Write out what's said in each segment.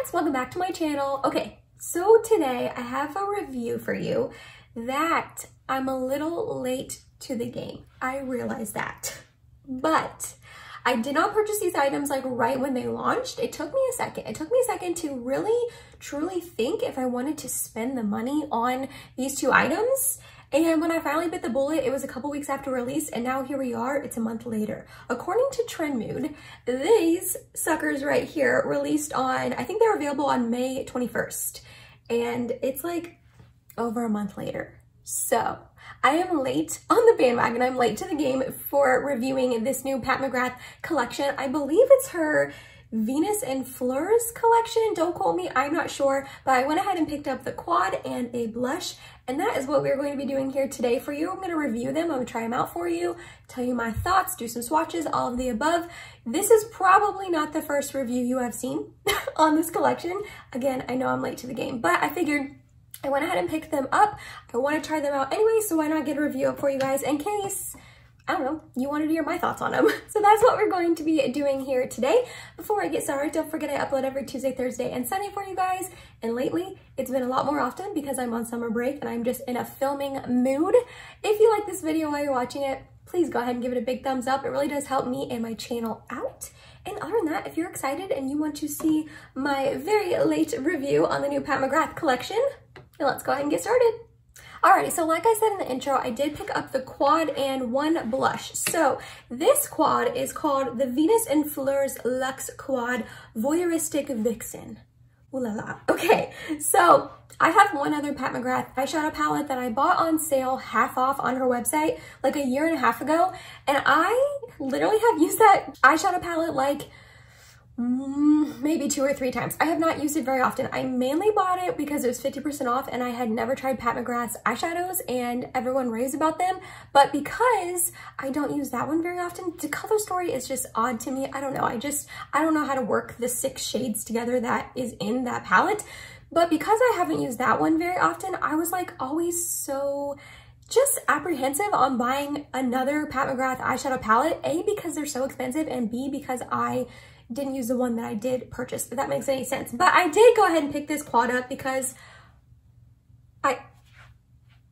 friends, welcome back to my channel. Okay, so today I have a review for you that I'm a little late to the game. I realize that, but I did not purchase these items like right when they launched. It took me a second. It took me a second to really, truly think if I wanted to spend the money on these two items. And when I finally bit the bullet, it was a couple weeks after release, and now here we are, it's a month later. According to Trend Mood, these suckers right here released on, I think they were available on May 21st, and it's like over a month later. So I am late on the bandwagon. I'm late to the game for reviewing this new Pat McGrath collection. I believe it's her Venus and Fleurs collection. Don't quote me, I'm not sure, but I went ahead and picked up the quad and a blush, and that is what we're going to be doing here today for you. I'm going to review them, I'm going to try them out for you, tell you my thoughts, do some swatches, all of the above. This is probably not the first review you have seen on this collection. Again, I know I'm late to the game, but I figured I went ahead and picked them up. I want to try them out anyway, so why not get a review up for you guys in case, I don't know, you wanted to hear my thoughts on them. So that's what we're going to be doing here today. Before I get started, don't forget I upload every Tuesday, Thursday, and Sunday for you guys. And lately, it's been a lot more often because I'm on summer break and I'm just in a filming mood. If you like this video while you're watching it, please go ahead and give it a big thumbs up. It really does help me and my channel out. And other than that, if you're excited and you want to see my very late review on the new Pat McGrath collection, then let's go ahead and get started. Alrighty, so like I said in the intro, I did pick up the quad and one blush. So this quad is called the Venus and Fleurs Luxe Quad Voyeuristic Vixen. Ooh la la. Okay, so I have one other Pat McGrath eyeshadow palette that I bought on sale half off on her website like a year and a half ago. And I literally have used that eyeshadow palette like maybe 2 or 3 times. I have not used it very often. I mainly bought it because it was 50% off and I had never tried Pat McGrath's eyeshadows and everyone raves about them. But because I don't use that one very often, the color story is just odd to me. I don't know. I don't know how to work the 6 shades together that is in that palette. But because I haven't used that one very often, I was like always so just apprehensive on buying another Pat McGrath eyeshadow palette. A, because they're so expensive, and B, because I didn't use the one that I did purchase, if that makes any sense. But I did go ahead and pick this quad up because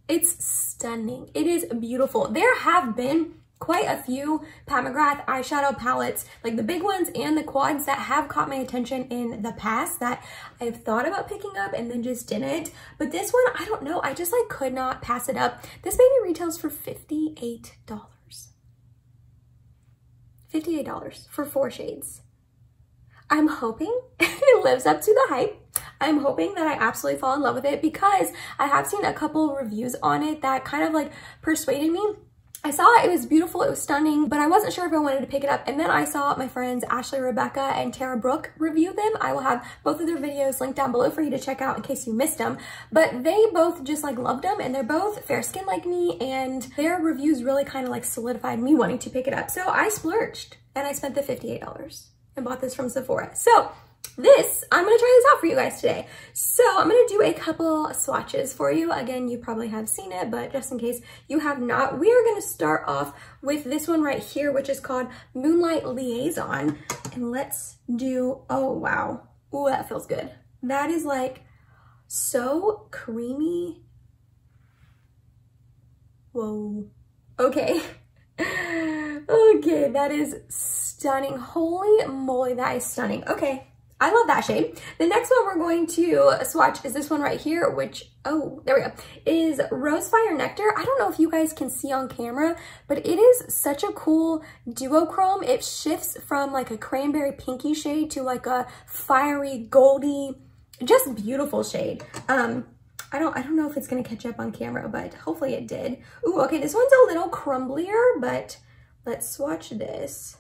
it's stunning. It is beautiful. There have been quite a few Pat McGrath eyeshadow palettes, like the big ones and the quads, that have caught my attention in the past that I've thought about picking up and then just didn't. But this one, I don't know, I just like could not pass it up. This baby retails for $58. $58 for 4 shades. I'm hoping it lives up to the hype. I'm hoping that I absolutely fall in love with it because I have seen a couple reviews on it that kind of like persuaded me. I saw it was beautiful, it was stunning, but I wasn't sure if I wanted to pick it up. And then I saw my friends Ashley, Rebecca, and Tara Brooke review them. I will have both of their videos linked down below for you to check out in case you missed them. But they both just like loved them, and they're both fair skin like me, and their reviews really kind of like solidified me wanting to pick it up. So I splurged and I spent the $58 and bought this from Sephora. So this, I'm gonna try this out for you guys today. So I'm gonna do a couple swatches for you. Again, you probably have seen it, but just in case you have not, we are gonna start off with this one right here, which is called Moonlight Liaison. And let's do, oh wow. Ooh, that feels good. That is like so creamy. Whoa, okay. Okay, that is stunning. Holy moly, that is stunning. Okay, I love that shade. The next one we're going to swatch is this one right here, which, oh, there we go, is Rose Fire Nectar. I don't know if you guys can see on camera, but it is such a cool duochrome. It shifts from like a cranberry pinky shade to like a fiery goldy, just beautiful shade. I don't know if it's gonna catch up on camera, but hopefully it did. Ooh, okay, this one's a little crumblier, but let's swatch this.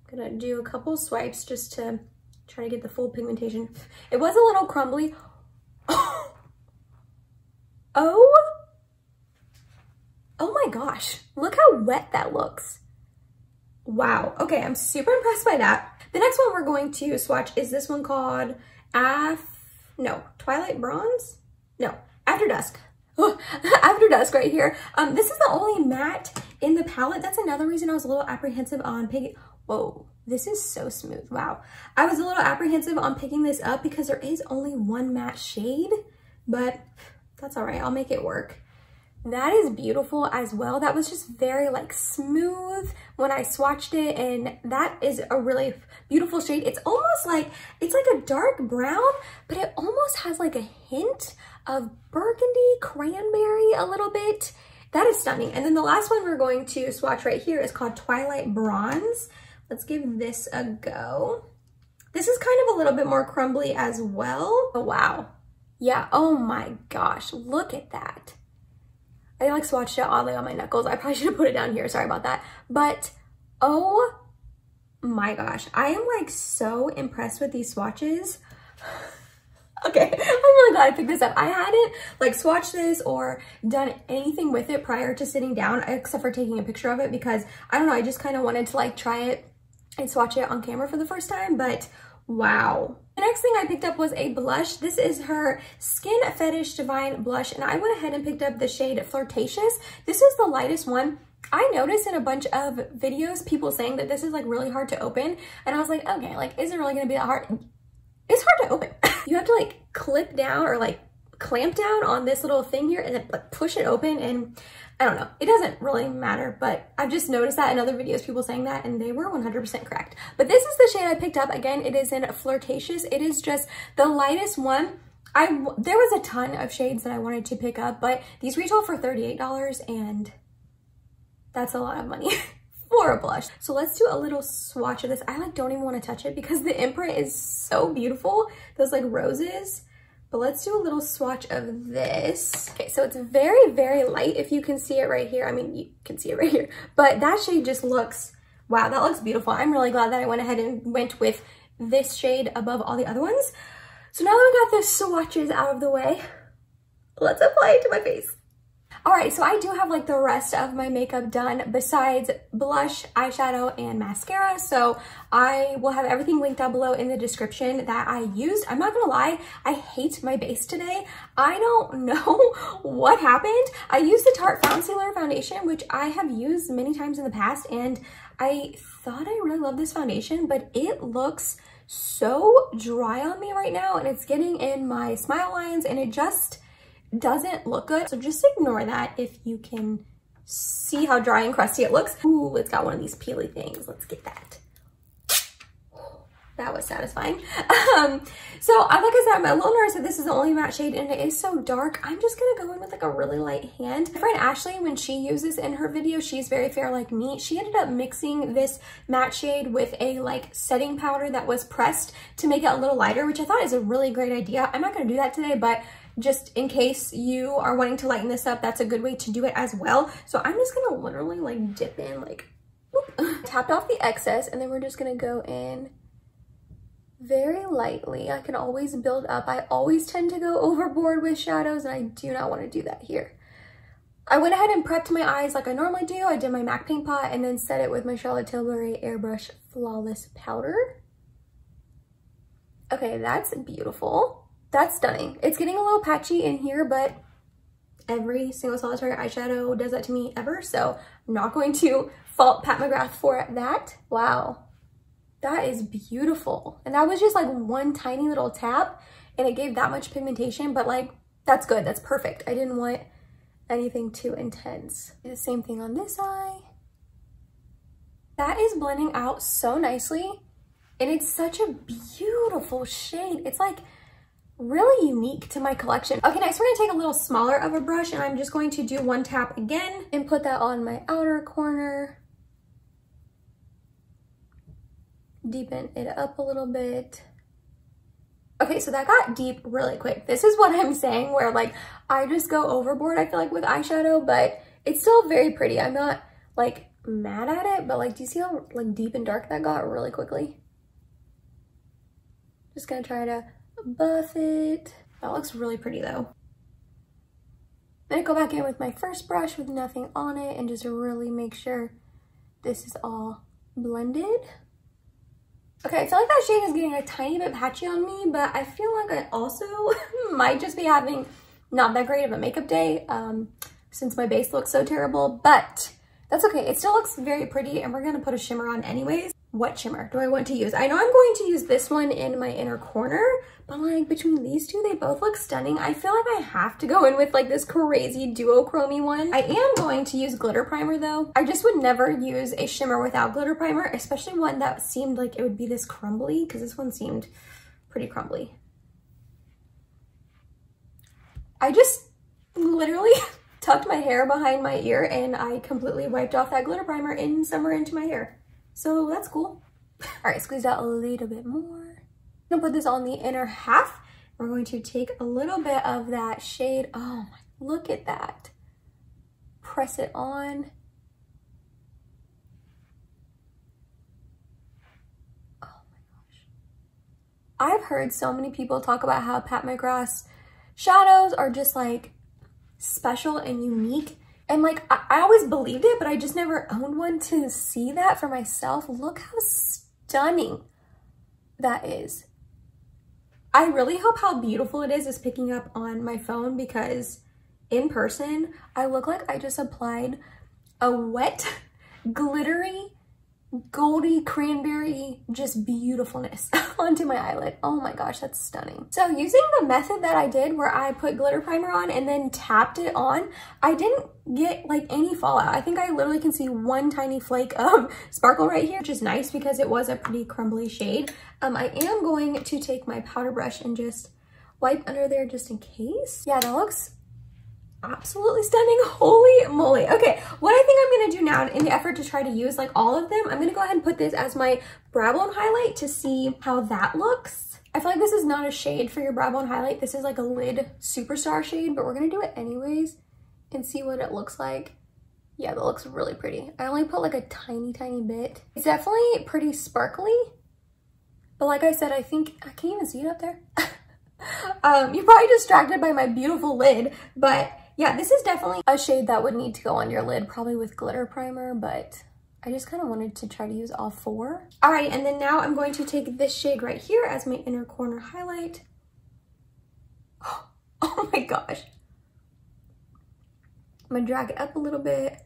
I'm gonna do a couple swipes just to try to get the full pigmentation. It was a little crumbly. Oh my gosh, look how wet that looks. Wow, okay, I'm super impressed by that. The next one we're going to swatch is this one called Twilight Bronze? No, After Dusk. Oh, After Dusk right here. This is the only matte in the palette. That's another reason I was a little apprehensive on picking. Whoa, this is so smooth. Wow. I was a little apprehensive on picking this up because there is only one matte shade, but that's all right. I'll make it work. That is beautiful as well. That was just very like smooth when I swatched it, and that is a really beautiful shade. It's almost like, it's like a dark brown, but it almost has like a hint of burgundy, cranberry a little bit. That is stunning. And then the last one we're going to swatch right here is called Twilight Bronze. Let's give this a go. This is kind of a little bit more crumbly as well. Oh, wow. Yeah, oh my gosh, look at that. I like swatched it oddly on my knuckles. I probably should have put it down here, sorry about that. But oh my gosh, I am like so impressed with these swatches. Okay, I'm really glad I picked this up. I hadn't like swatched this or done anything with it prior to sitting down, except for taking a picture of it because I don't know, I just kind of wanted to like try it and swatch it on camera for the first time, but wow. The next thing I picked up was a blush. This is her Skin Fetish Divine Blush, and I went ahead and picked up the shade Flirtatious. This is the lightest one. I noticed in a bunch of videos people saying that this is like really hard to open, and I was like, okay, like is it really gonna be that hard? It's hard to open. You have to like clip down or like clamp down on this little thing here and then like push it open, and I don't know, it doesn't really matter, but I've just noticed that in other videos, people saying that, and they were 100% correct. But this is the shade I picked up. Again, it is in Flirtatious. It is just the lightest one. There was a ton of shades that I wanted to pick up, but these retail for $38, and that's a lot of money for a blush. So let's do a little swatch of this. I like don't even want to touch it because the imprint is so beautiful. Those like roses. But let's do a little swatch of this. Okay, so it's very, very light if you can see it right here. I mean, you can see it right here. But that shade just looks, wow, that looks beautiful. I'm really glad that I went ahead and went with this shade above all the other ones. So now that we got the swatches out of the way, let's apply it to my face. All right, so I do have like the rest of my makeup done besides blush, eyeshadow, and mascara. So I will have everything linked down below in the description that I used. I'm not gonna lie, I hate my base today. I don't know what happened. I used the Tarte Fountain Sealer foundation, which I have used many times in the past, and I thought I really love this foundation, but it looks so dry on me right now, and it's getting in my smile lines, and it just doesn't look good. So just ignore that if you can see how dry and crusty it looks. Ooh, it's got one of these peely things. Let's get that. That was satisfying. So like I said, I'm a little nervous that this is the only matte shade and it is so dark. I'm just gonna go in with like a really light hand. My friend Ashley, when she uses in her video, she's very fair like me. She ended up mixing this matte shade with a like setting powder that was pressed to make it a little lighter, which I thought is a really great idea. I'm not gonna do that today, but just in case you are wanting to lighten this up, that's a good way to do it as well. So I'm just gonna literally like dip in like, whoop. Tapped off the excess, and then we're just gonna go in very lightly. I can always build up. I always tend to go overboard with shadows, and I do not want to do that here. I went ahead and prepped my eyes like I normally do. I did my MAC paint pot and then set it with my Charlotte Tilbury Airbrush Flawless Powder. Okay, that's beautiful. That's stunning. It's getting a little patchy in here, but every single solitary eyeshadow does that to me ever, so I'm not going to fault Pat McGrath for that. Wow, that is beautiful. And that was just like one tiny little tap, and it gave that much pigmentation, but like, that's good, that's perfect. I didn't want anything too intense. Do the same thing on this eye. That is blending out so nicely, and it's such a beautiful shade. It's like really unique to my collection. Okay, next we're gonna take a little smaller of a brush, and I'm just going to do one tap again and put that on my outer corner. Deepen it up a little bit. Okay, so that got deep really quick. This is what I'm saying, where like I just go overboard, I feel like, with eyeshadow, but it's still very pretty. I'm not like mad at it, but like, do you see how like deep and dark that got really quickly? Just gonna try to buff it. That looks really pretty though. Then I go back in with my first brush with nothing on it and just really make sure this is all blended. Okay, I feel like that shade is getting a tiny bit patchy on me, but I feel like I also might just be having not that great of a makeup day since my base looks so terrible, but that's okay. It still looks very pretty, and we're gonna put a shimmer on anyways. what shimmer do I want to use? I know I'm going to use this one in my inner corner, but like between these two, they both look stunning. I feel like I have to go in with like this crazy duochrome one. I am going to use glitter primer though. I just would never use a shimmer without glitter primer, especially one that seemed like it would be this crumbly, because this one seemed pretty crumbly. I just literally tucked my hair behind my ear and I completely wiped off that glitter primer somewhere into my hair. So that's cool. All right, squeeze out a little bit more. I'm gonna put this on the inner half. We're going to take a little bit of that shade. Oh my, look at that. Press it on. Oh my gosh. I've heard so many people talk about how Pat McGrath's shadows are just like special and unique. And like, I always believed it, but I just never owned one to see that for myself. Look how stunning that is. I really hope how beautiful it is picking up on my phone, because in person, I look like I just applied a wet, glittery, goldy cranberry, just beautifulness onto my eyelid. Oh my gosh, that's stunning. So using the method that I did where I put glitter primer on and then tapped it on, I didn't get like any fallout. I think I literally can see one tiny flake of sparkle right here, which is nice because it was a pretty crumbly shade. I am going to take my powder brush and just wipe under there just in case. Yeah, that looks absolutely stunning. Holy moly. Okay, what I think I'm gonna do now in the effort to try to use like all of them, I'm gonna go ahead and put this as my brow bone highlight to see how that looks. I feel like this is not a shade for your brow bone highlight. This is like a lid superstar shade, but we're gonna do it anyways and see what it looks like. Yeah, that looks really pretty. I only put like a tiny bit. It's definitely pretty sparkly, but like I said, I think I can't even see it up there. You're probably distracted by my beautiful lid, but yeah, this is definitely a shade that would need to go on your lid, probably with glitter primer, but I just kind of wanted to try to use all four. All right, and then now I'm going to take this shade right here as my inner corner highlight. Oh my gosh. I'm gonna drag it up a little bit.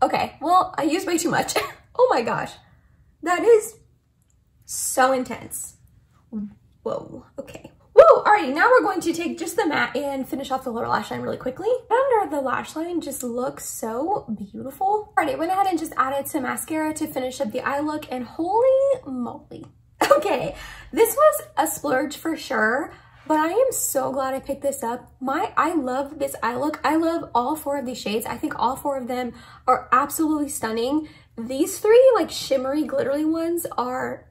Okay, well, I used way too much. Oh my gosh, that is so intense. Whoa, okay. Woo, alrighty, now we're going to take just the matte and finish off the lower lash line really quickly. Under the lash line just looks so beautiful. Alrighty, I went ahead and just added some mascara to finish up the eye look, and holy moly. Okay, this was a splurge for sure, but I am so glad I picked this up. I love this eye look. I love all four of these shades. I think all four of them are absolutely stunning. These three like shimmery, glittery ones are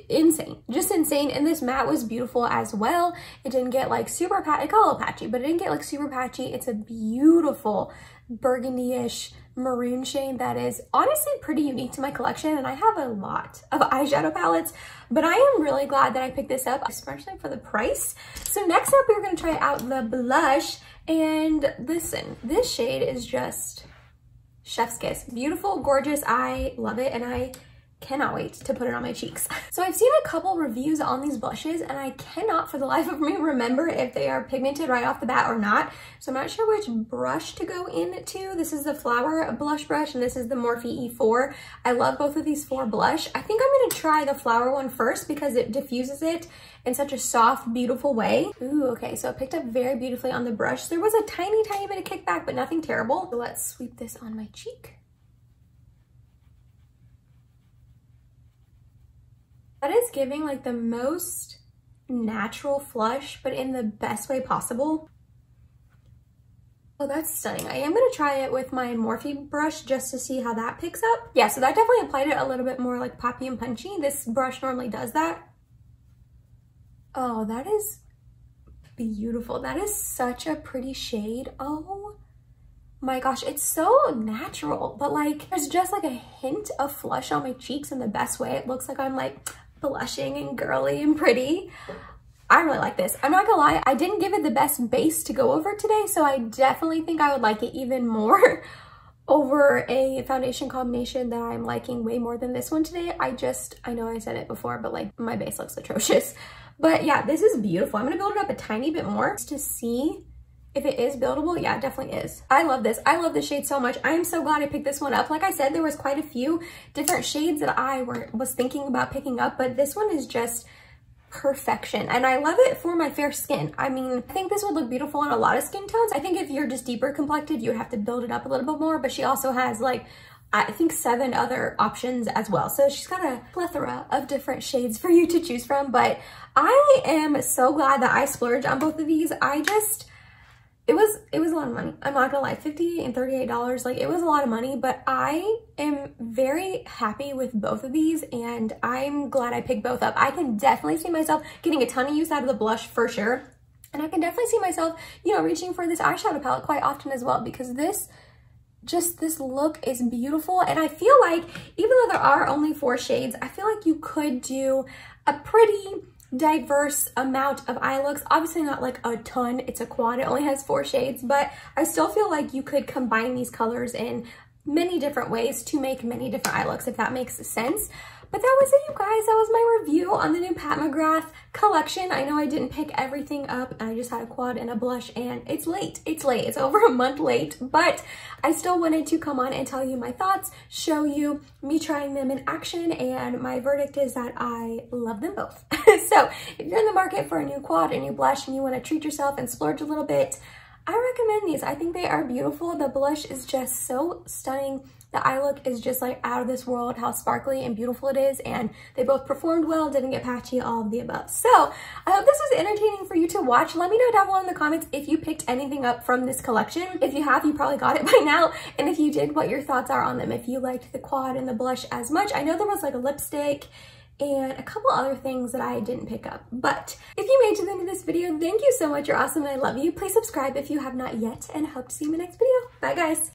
insane, just insane. And this matte was beautiful as well. It didn't get like super patchy. It got a little patchy, but it didn't get like super patchy. It's a beautiful burgundy-ish maroon shade that is honestly pretty unique to my collection, and I have a lot of eyeshadow palettes, but I am really glad that I picked this up, especially for the price. So next up, we're going to try out the blush, and listen, this shade is just chef's kiss. Beautiful, gorgeous. I love it, and I cannot wait to put it on my cheeks. So I've seen a couple reviews on these blushes, and I cannot for the life of me remember if they are pigmented right off the bat or not. So I'm not sure which brush to go into. This is the Flower blush brush, and this is the Morphe E4. I love both of these for blush. I think I'm gonna try the Flower one first because it diffuses it in such a soft, beautiful way. Ooh, okay, so it picked up very beautifully on the brush. There was a tiny bit of kickback, but nothing terrible. So let's sweep this on my cheek. That is giving like the most natural flush, but in the best way possible. Oh, that's stunning. I am gonna try it with my Morphe brush just to see how that picks up. Yeah, so that definitely applied it a little bit more like poppy and punchy. This brush normally does that. Oh, that is beautiful. That is such a pretty shade. Oh my gosh, it's so natural, but like there's just like a hint of flush on my cheeks in the best way. It looks like I'm like blushing and girly and pretty. I really like this. I'm not gonna lie, I didn't give it the best base to go over today, so I definitely think I would like it even more over a foundation combination that I'm liking way more than this one today. I know I said it before, but like my base looks atrocious. But yeah, this is beautiful. I'm gonna build it up a tiny bit more just to see if it is buildable, yeah, it definitely is. I love this. I love this shade so much. I am so glad I picked this one up. Like I said, there was quite a few different shades that I was thinking about picking up, but this one is just perfection. And I love it for my fair skin. I mean, I think this would look beautiful on a lot of skin tones. I think if you're just deeper complected, you would have to build it up a little bit more, but she also has like, I think 7 other options as well. So she's got a plethora of different shades for you to choose from, but I am so glad that I splurged on both of these. It was a lot of money. I'm not gonna lie, $50 and $38, like it was a lot of money, but I am very happy with both of these and I'm glad I picked both up. I can definitely see myself getting a ton of use out of the blush for sure. And I can definitely see myself, you know, reaching for this eyeshadow palette quite often as well, because this look is beautiful. And I feel like even though there are only 4 shades, I feel like you could do a pretty diverse amount of eye looks. Obviously not like a ton, it's a quad, it only has 4 shades, but I still feel like you could combine these colors in many different ways to make many different eye looks, if that makes sense. But that was it, you guys. That was my review on the new Pat McGrath collection. I know I didn't pick everything up. I just had a quad and a blush, and it's late. It's late. It's over a month late, but I still wanted to come on and tell you my thoughts, show you me trying them in action, and my verdict is that I love them both. So if you're in the market for a new quad, a new blush, and you want to treat yourself and splurge a little bit, I recommend these. I think they are beautiful. The blush is just so stunning. The eye look is just like out of this world, how sparkly and beautiful it is, and they both performed well, didn't get patchy, all of the above. So I hope this was entertaining for you to watch. Let me know down below in the comments if you picked anything up from this collection. If you have, you probably got it by now, and if you did, what your thoughts are on them. If you liked the quad and the blush as much. I know there was like a lipstick and a couple other things that I didn't pick up. But if you made it to the end of this video, thank you so much. You're awesome and I love you. Please subscribe if you have not yet, and I hope to see you in my next video. Bye guys.